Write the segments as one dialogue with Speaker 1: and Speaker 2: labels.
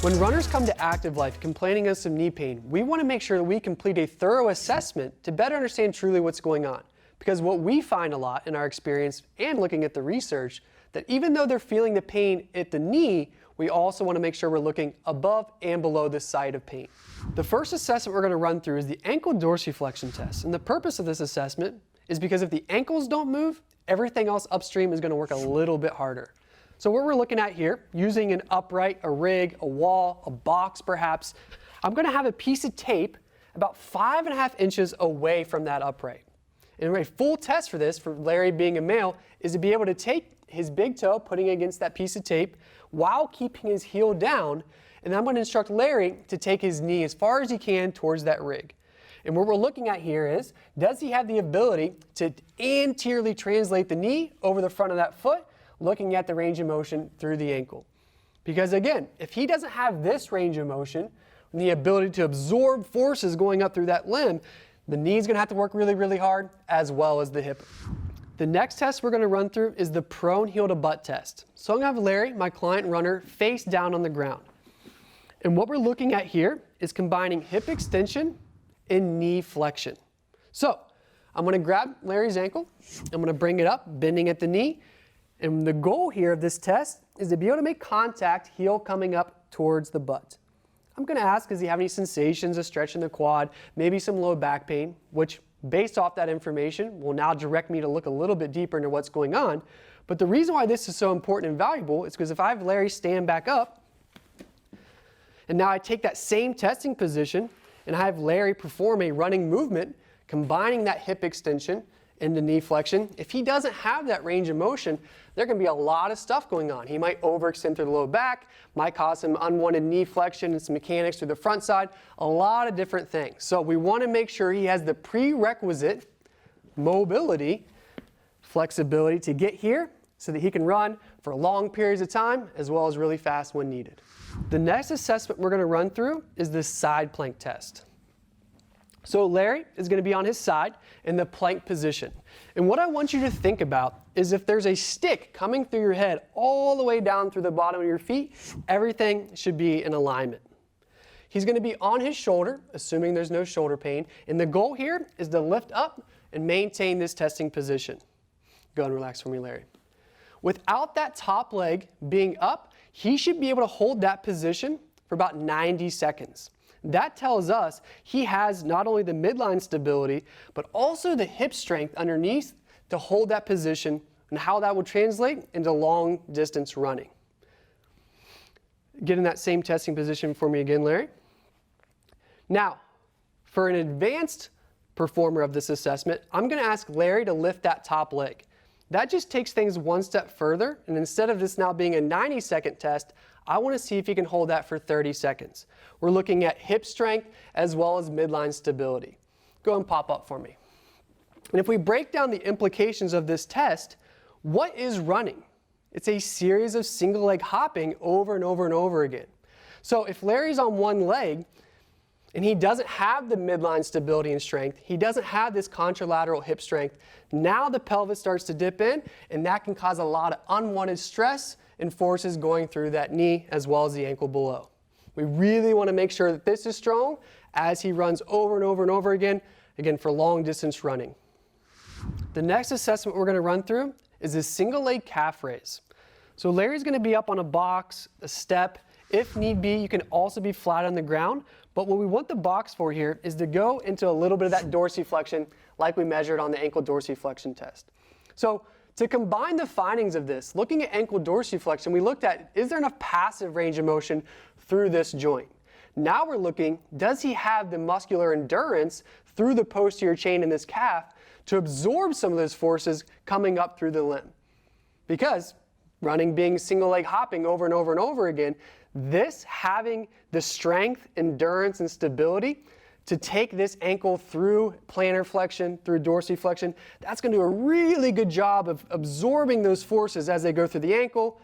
Speaker 1: When runners come to active life complaining of some knee pain, we want to make sure that we complete a thorough assessment to better understand truly what's going on. Because what we find a lot in our experience and looking at the research, that even though they're feeling the pain at the knee, we also want to make sure we're looking above and below the site of pain. The first assessment we're going to run through is the ankle dorsiflexion test. And the purpose of this assessment is because if the ankles don't move, everything else upstream is going to work a little bit harder. So what we're looking at here, using an upright, a rig, a wall, a box perhaps, I'm going to have a piece of tape about 5.5 inches away from that upright. And a full test for this, for Larry being a male, is to be able to take his big toe, putting it against that piece of tape, while keeping his heel down, and I'm going to instruct Larry to take his knee as far as he can towards that rig. And what we're looking at here is, does he have the ability to anteriorly translate the knee over the front of that foot, looking at the range of motion through the ankle? Because again, if he doesn't have this range of motion, and the ability to absorb forces going up through that limb, the knee's going to have to work really, really hard, as well as the hip. The next test we're going to run through is the prone heel to butt test. So I'm going to have Larry, my client runner, face down on the ground. And what we're looking at here is combining hip extension and knee flexion. So I'm going to grab Larry's ankle, I'm going to bring it up, bending at the knee, and the goal here of this test is to be able to make contact, heel coming up towards the butt. I'm going to ask, does he have any sensations of stretching the quad, maybe some low back pain, which based off that information will now direct me to look a little bit deeper into what's going on. But the reason why this is so important and valuable is because if I have Larry stand back up, and now I take that same testing position, and I have Larry perform a running movement, combining that hip extension into knee flexion, if he doesn't have that range of motion, there can be a lot of stuff going on. He might overextend through the low back, might cause some unwanted knee flexion and some mechanics through the front side, a lot of different things. So we want to make sure he has the prerequisite mobility, flexibility to get here so that he can run for long periods of time as well as really fast when needed. The next assessment we're going to run through is the side plank test. So Larry is going to be on his side in the plank position. And what I want you to think about is if there's a stick coming through your head all the way down through the bottom of your feet, everything should be in alignment. He's going to be on his shoulder, assuming there's no shoulder pain. And the goal here is to lift up and maintain this testing position. Go and relax for me, Larry. Without that top leg being up, he should be able to hold that position for about 90 seconds. That tells us he has not only the midline stability, but also the hip strength underneath to hold that position and how that will translate into long distance running. Get in that same testing position for me again, Larry. Now, for an advanced performer of this assessment, I'm going to ask Larry to lift that top leg. That just takes things one step further, and instead of this now being a 90-second test, I want to see if he can hold that for 30 seconds. We're looking at hip strength as well as midline stability. Go and pop up for me. And if we break down the implications of this test, what is running? It's a series of single leg hopping over and over and over again. So if Larry's on one leg and he doesn't have the midline stability and strength, he doesn't have this contralateral hip strength, now the pelvis starts to dip in, and that can cause a lot of unwanted stress and forces going through that knee as well as the ankle below. We really want to make sure that this is strong as he runs over and over and over again for long distance running. The next assessment we're going to run through is a single leg calf raise. So Larry's going to be up on a box, a step. If need be, you can also be flat on the ground. But what we want the box for here is to go into a little bit of that dorsiflexion like we measured on the ankle dorsiflexion test. So to combine the findings of this, looking at ankle dorsiflexion, we looked at, is there enough passive range of motion through this joint? Now we're looking, does he have the muscular endurance through the posterior chain in this calf to absorb some of those forces coming up through the limb? Because running being single leg hopping over and over and over again, this having the strength, endurance, and stability to take this ankle through plantar flexion, through dorsiflexion, that's going to do a really good job of absorbing those forces as they go through the ankle,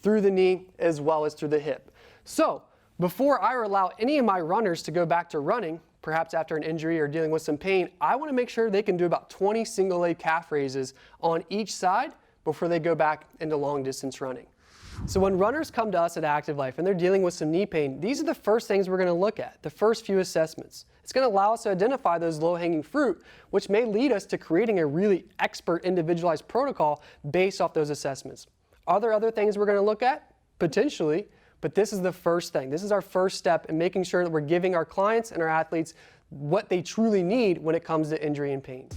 Speaker 1: through the knee, as well as through the hip. So before I allow any of my runners to go back to running, perhaps after an injury or dealing with some pain, I want to make sure they can do about 20 single leg calf raises on each side before they go back into long distance running. So when runners come to us at Active Life and they're dealing with some knee pain, these are the first things we're going to look at, the first few assessments. It's going to allow us to identify those low-hanging fruit, which may lead us to creating a really expert individualized protocol based off those assessments. Are there other things we're going to look at? Potentially, but this is the first thing. This is our first step in making sure that we're giving our clients and our athletes what they truly need when it comes to injury and pain.